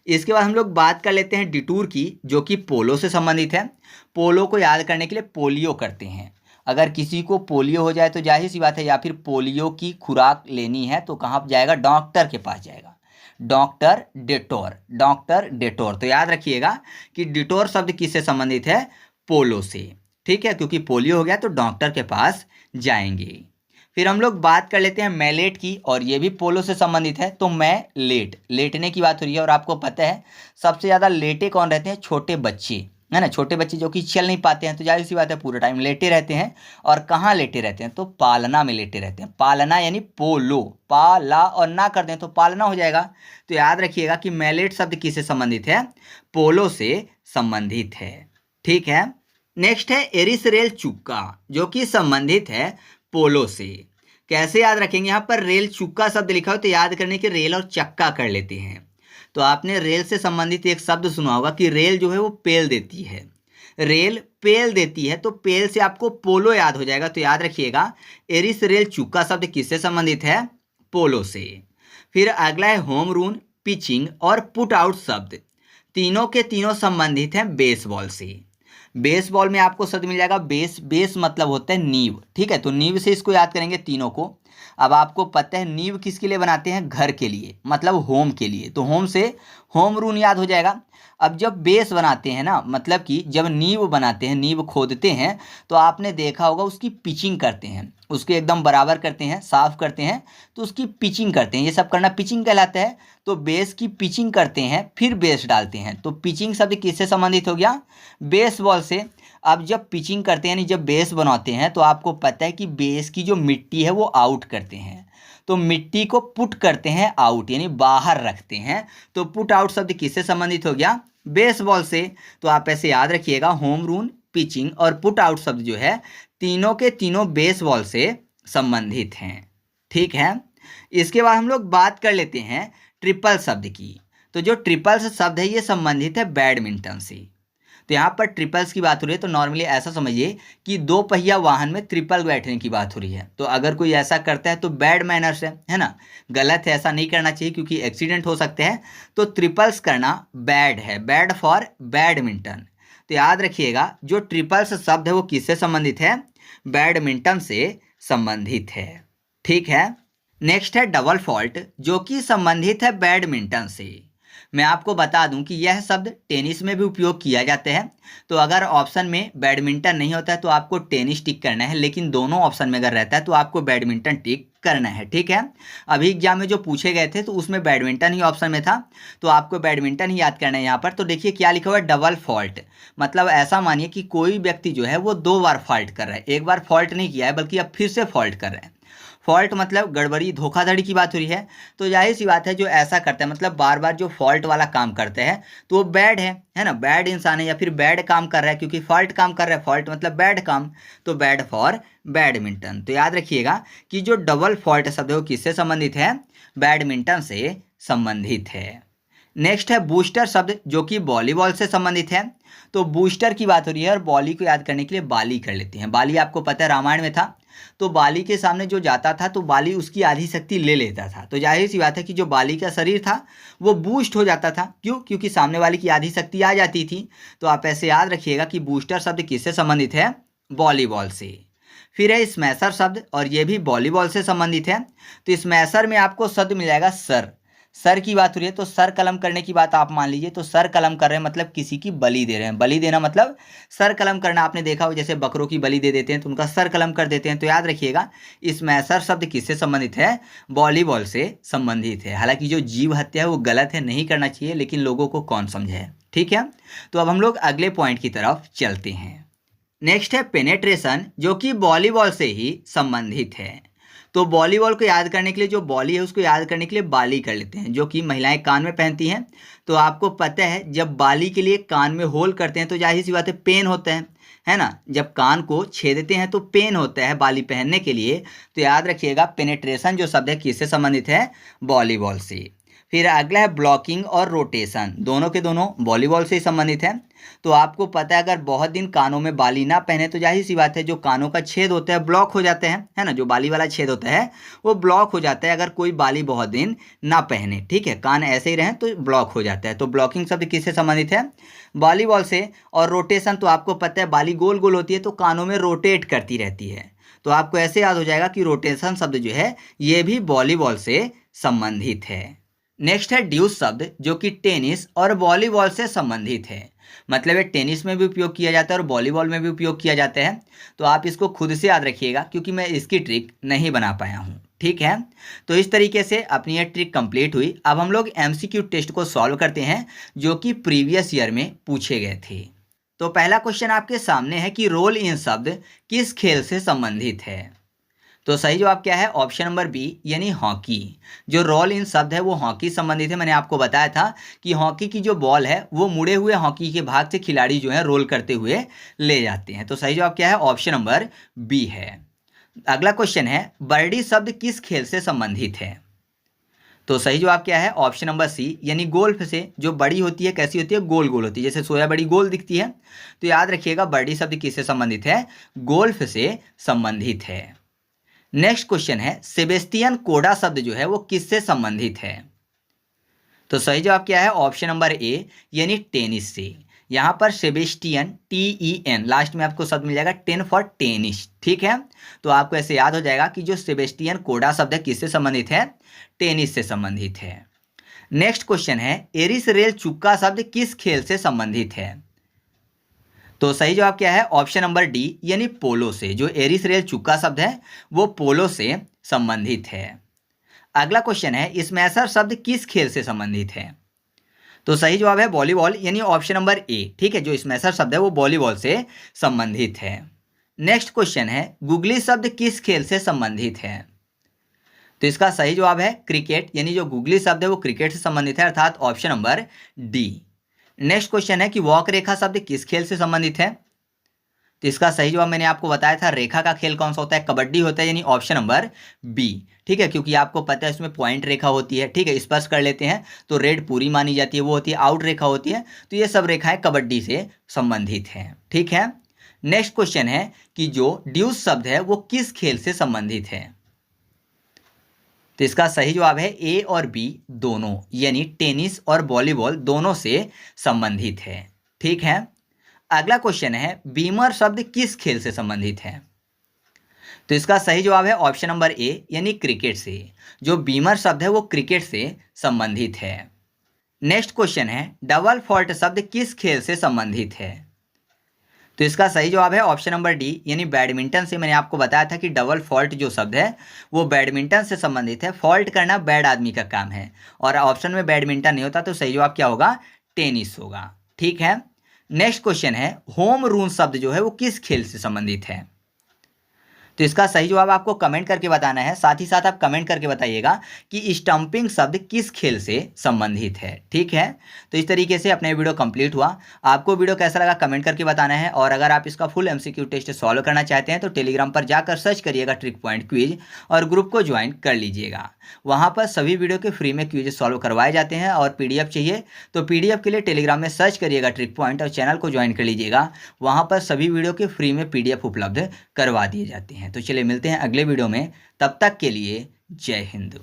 इसके बाद हम लोग बात कर लेते हैं डिटूर की, जो कि पोलो से संबंधित है। पोलो को याद करने के लिए पोलियो करते हैं। अगर किसी को पोलियो हो जाए तो जाहिर सी बात है, या फिर पोलियो की खुराक लेनी है तो कहाँ जाएगा, डॉक्टर के पास जाएगा, डॉक्टर डेटोर, डॉक्टर डेटोर। तो याद रखिएगा कि डेटोर शब्द किससे संबंधित है, पोलो से, ठीक है, क्योंकि पोलियो हो गया तो डॉक्टर के पास जाएंगे। फिर हम लोग बात कर लेते हैं मैलेट की, और ये भी पोलो से संबंधित है। तो लेटने की बात हो रही है, और आपको पता है सबसे ज़्यादा लेटे कौन रहते हैं, छोटे बच्चे, है ना, छोटे बच्चे जो कि चल नहीं पाते हैं, तो जाहिर सी बात है पूरा टाइम लेटे रहते हैं। और कहाँ लेटे रहते हैं, तो पालना में लेटे रहते हैं। पालना यानी पोलो, पाला और ना कर दें तो पालना हो जाएगा। तो याद रखिएगा कि मैलेट शब्द किससे संबंधित है, पोलो से संबंधित है, ठीक है। नेक्स्ट है एरिसरेल चुक्का, जो कि संबंधित है पोलो से। कैसे याद रखेंगे, यहाँ पर रेल चुक्का शब्द लिखा हो तो याद करने के रेल और चक्का कर लेते हैं। तो आपने रेल से संबंधित एक शब्द सुना होगा कि रेल जो है वो पेल देती है, रेल पेल देती है, तो पेल से आपको पोलो याद हो जाएगा। तो याद रखिएगा एरिसरेल चुक्का शब्द किससे संबंधित है, पोलो से। फिर अगला है होम रून, पिचिंग और पुट आउट शब्द, तीनों के तीनों संबंधित हैं बेसबॉल से। बेसबॉल में आपको शब्द मिल जाएगा बेस, बेस मतलब होता है नींव, ठीक है, तो नींव से इसको याद करेंगे तीनों को। अब आपको पता है नींव किसके लिए बनाते हैं, घर के लिए, मतलब होम के लिए, तो होम से होम रूल याद हो जाएगा। अब जब बेस बनाते हैं ना, मतलब कि जब नींव बनाते हैं, नींव खोदते हैं, तो आपने देखा होगा उसकी पिचिंग करते हैं, उसके एकदम बराबर करते हैं, साफ करते हैं, तो उसकी पिचिंग करते हैं। ये सब करना पिचिंग कहलाता है। तो बेस की पिचिंग करते हैं फिर बेस डालते हैं, तो पिचिंग शब्द किससे संबंधित हो गया, बेसबॉल से। अब जब पिचिंग करते हैं यानी जब बेस बनाते हैं, तो आपको पता है कि बेस की जो मिट्टी है वो आउट करते हैं, तो मिट्टी को पुट करते हैं आउट, यानी बाहर रखते हैं। तो पुट आउट शब्द किससे संबंधित हो गया, बेसबॉल से। तो आप ऐसे याद रखिएगा होम रूल, पिचिंग और पुट आउट शब्द जो है तीनों के तीनों बेसबॉल से संबंधित हैं, ठीक है। इसके बाद हम लोग बात कर लेते हैं ट्रिपल शब्द की। तो जो ट्रिपल्स शब्द है ये संबंधित है बैडमिंटन से। तो यहाँ पर ट्रिपल्स की बात हो रही है, तो नॉर्मली ऐसा समझिए कि दो पहिया वाहन में ट्रिपल बैठने की बात हो रही है। तो अगर कोई ऐसा करता है तो बैड मैनर्स है ना, गलत है, ऐसा नहीं करना चाहिए क्योंकि एक्सीडेंट हो सकते हैं। तो ट्रिपल्स करना बैड है, बैड फॉर बैडमिंटन। तो याद रखिएगा जो ट्रिपल्स शब्द है वो किससे संबंधित है, बैडमिंटन से संबंधित है, ठीक है। नेक्स्ट है डबल फॉल्ट, जो कि संबंधित है बैडमिंटन से। मैं आपको बता दूं कि यह शब्द टेनिस में भी उपयोग किया जाता है। तो अगर ऑप्शन में बैडमिंटन नहीं होता है तो आपको टेनिस टिक करना है, लेकिन दोनों ऑप्शन में अगर रहता है तो आपको बैडमिंटन टिक करना है, ठीक है। अभी एग्जाम में जो पूछे गए थे तो उसमें बैडमिंटन ही ऑप्शन में था, तो आपको बैडमिंटन ही याद करना है यहाँ पर। तो देखिए क्या लिखा हुआ है, डबल फॉल्ट, मतलब ऐसा मानिए कि कोई व्यक्ति जो है वो दो बार फॉल्ट कर रहा है, एक बार फॉल्ट नहीं किया है बल्कि अब फिर से फॉल्ट कर रहा है। फॉल्ट मतलब गड़बड़ी, धोखाधड़ी की बात हो रही है। तो जाहिर सी बात है जो ऐसा करता है, मतलब बार बार जो फॉल्ट वाला काम करते हैं, तो वो बैड है ना, बैड इंसान है या फिर बैड काम कर रहा है, क्योंकि फॉल्ट काम कर रहा है, फॉल्ट मतलब बैड काम, तो बैड फॉर बैडमिंटन। तो याद रखिएगा कि जो डबल फॉल्ट शब्द है वो किससे संबंधित है, बैडमिंटन से संबंधित है। नेक्स्ट है बूस्टर शब्द, जो कि वॉलीबॉल से संबंधित है। तो बूस्टर की बात हो रही है, और बॉली को याद करने के लिए बाली कर लेते हैं। बाली आपको पता है रामायण में था, तो बाली के सामने जो जाता था तो बाली उसकी आधी शक्ति ले लेता था। तो जाहिर सी बात है कि जो बाली का शरीर था वो बूस्ट हो जाता था, क्यों, क्योंकि सामने वाले की आधी शक्ति आ जाती थी। तो आप ऐसे याद रखिएगा कि बूस्टर शब्द किससे संबंधित है, वॉलीबॉल से। फिर है स्मैशर शब्द, और ये भी वॉलीबॉल से संबंधित है। तो स्मैशर में आपको शब्द मिल जाएगा सर, सर की बात हो रही है तो सर कलम करने की बात आप मान लीजिए। तो सर कलम कर रहे हैं मतलब किसी की बलि दे रहे हैं, बलि देना मतलब सर कलम करना। आपने देखा हो जैसे बकरों की बलि दे देते हैं तो उनका सर कलम कर देते हैं। तो याद रखिएगा स्मैशर शब्द किससे संबंधित है, वॉलीबॉल से संबंधित है। हालांकि जो जीव हत्या है वो गलत है, नहीं करना चाहिए, लेकिन लोगों को कौन समझे, ठीक है। तो अब हम लोग अगले पॉइंट की तरफ चलते हैं। नेक्स्ट है पेनेट्रेशन, जो कि वॉलीबॉल से ही संबंधित है। तो वॉलीबॉल को याद करने के लिए जो बॉली है उसको याद करने के लिए बाली कर लेते हैं, जो कि महिलाएं कान में पहनती हैं। तो आपको पता है जब बाली के लिए कान में होल करते हैं तो जाहिर सी बात है पेन होता है ना, जब कान को छेदते हैं तो पेन होता है बाली पहनने के लिए। तो याद रखिएगा पेनेट्रेशन जो शब्द है किससे संबंधित है, वॉलीबॉल से। फिर अगला है ब्लॉकिंग और रोटेशन, दोनों के दोनों वॉलीबॉल से ही संबंधित है। तो आपको पता है अगर बहुत दिन कानों में बाली ना पहने तो जाहिर सी बात है जो कानों का छेद होता है ब्लॉक हो जाते हैं, है ना, जो बाली वाला छेद होता है वो ब्लॉक हो जाता है अगर कोई बाली बहुत दिन ना पहने। ठीक है, कान ऐसे ही रहें तो ब्लॉक हो जाता है। तो ब्लॉकिंग शब्द किससे संबंधित है? वॉलीबॉल से। और रोटेशन तो आपको पता है बाली गोल गोल होती है तो कानों में रोटेट करती रहती है, तो आपको ऐसे याद हो जाएगा कि रोटेशन शब्द जो है ये भी वॉलीबॉल से संबंधित है। नेक्स्ट है ड्यूस शब्द जो कि टेनिस और वॉलीबॉल से संबंधित है। मतलब ये टेनिस में भी उपयोग किया जाता है और वॉलीबॉल में भी उपयोग किया जाता है। तो आप इसको खुद से याद रखिएगा क्योंकि मैं इसकी ट्रिक नहीं बना पाया हूँ। ठीक है, तो इस तरीके से अपनी ये ट्रिक कंप्लीट हुई। अब हम लोग एमसीक्यू टेस्ट को सॉल्व करते हैं जो कि प्रीवियस ईयर में पूछे गए थे। तो पहला क्वेश्चन आपके सामने है कि रोल इन शब्द किस खेल से संबंधित है? तो सही जवाब क्या है? ऑप्शन नंबर बी यानी हॉकी। जो रोल इन शब्द है वो हॉकी संबंधित है। मैंने आपको बताया था कि हॉकी की जो बॉल है वो मुड़े हुए हॉकी के भाग से खिलाड़ी जो है रोल करते हुए ले जाते हैं। तो सही जवाब क्या है? ऑप्शन नंबर बी है। अगला क्वेश्चन है बर्डी शब्द किस खेल से संबंधित है? तो सही जवाब क्या है? ऑप्शन नंबर सी यानी गोल्फ से। जो बड़ी होती है कैसी होती है? गोल गोल होती है, जैसे सोया बड़ी गोल दिखती है। तो याद रखिएगा बर्डी शब्द किससे संबंधित है? गोल्फ से संबंधित है। नेक्स्ट क्वेश्चन है सेबेस्टियन कोडा शब्द जो है वो किससे संबंधित है? तो सही जवाब क्या है? ऑप्शन नंबर ए यानी टेनिस से। यहां पर सेबेस्टियन TEN लास्ट में आपको शब्द मिल जाएगा, 10 फॉर टेनिस। ठीक है, तो आपको ऐसे याद हो जाएगा कि जो सेबेस्टियन कोडा शब्द है किससे संबंधित है? टेनिस से संबंधित है। नेक्स्ट क्वेश्चन है एरिस रेल चुक्का शब्द किस खेल से संबंधित है? तो सही जवाब क्या है? ऑप्शन नंबर डी यानी पोलो से। जो एरिस रेल चुक्का शब्द है वो पोलो से संबंधित है। अगला क्वेश्चन है स्मैशर शब्द किस खेल से संबंधित है? तो सही जवाब है वॉलीबॉल यानी ऑप्शन नंबर ए। ठीक है, जो स्मैशर शब्द है वो वॉलीबॉल से संबंधित है। नेक्स्ट क्वेश्चन है गुगली शब्द किस खेल से संबंधित है? तो इसका सही जवाब है क्रिकेट, यानी जो गुगली शब्द है वो क्रिकेट से संबंधित है, अर्थात option number D. Next question है कि वॉक रेखा शब्द किस खेल से संबंधित है? तो इसका सही जवाब मैंने आपको बताया था, रेखा का खेल कौन सा होता है? कबड्डी होता है, यानी ऑप्शन नंबर बी। ठीक है, क्योंकि आपको पता है इसमें पॉइंट रेखा होती है। ठीक है, स्पर्श कर लेते हैं तो रेड पूरी मानी जाती है, वो होती है आउट रेखा होती है। तो ये सब रेखाएं कबड्डी से संबंधित हैं। ठीक है, नेक्स्ट क्वेश्चन है कि जो ड्यूस शब्द है वो किस खेल से संबंधित है? तो इसका सही जवाब है ए और बी दोनों, यानी टेनिस और वॉलीबॉल दोनों से संबंधित है। ठीक है, अगला क्वेश्चन है बीमर शब्द किस खेल से संबंधित है? तो इसका सही जवाब है ऑप्शन नंबर ए यानी क्रिकेट से। जो बीमर शब्द है वो क्रिकेट से संबंधित है। नेक्स्ट क्वेश्चन है डबल फॉल्ट शब्द किस खेल से संबंधित है? तो इसका सही जवाब है ऑप्शन नंबर डी यानी बैडमिंटन से। मैंने आपको बताया था कि डबल फॉल्ट जो शब्द है वो बैडमिंटन से संबंधित है। फॉल्ट करना बैड आदमी का काम है और ऑप्शन में बैडमिंटन नहीं होता, तो सही जवाब क्या होगा? टेनिस होगा। ठीक है, नेक्स्ट क्वेश्चन है होम रूल शब्द जो है वो किस खेल से संबंधित है? तो इसका सही जवाब आपको कमेंट करके बताना है। साथ ही साथ आप कमेंट करके बताइएगा कि स्टंपिंग शब्द किस खेल से संबंधित है। ठीक है, तो इस तरीके से अपने वीडियो कंप्लीट हुआ। आपको वीडियो कैसा लगा कमेंट करके बताना है। और अगर आप इसका फुल MCQ टेस्ट सॉल्व करना चाहते हैं तो टेलीग्राम पर जाकर सर्च करिएगा ट्रिक पॉइंट क्विज और ग्रुप को ज्वाइन कर लीजिएगा। वहाँ पर सभी वीडियो के फ्री में क्विज सॉल्व करवाए जाते हैं। और PDF चाहिए तो PDF के लिए टेलीग्राम में सर्च करिएगा ट्रिक पॉइंट और चैनल को ज्वाइन कर लीजिएगा। वहाँ पर सभी वीडियो के फ्री में PDF उपलब्ध करवा दिए जाते हैं। तो चलिए मिलते हैं अगले वीडियो में, तब तक के लिए जय हिंद।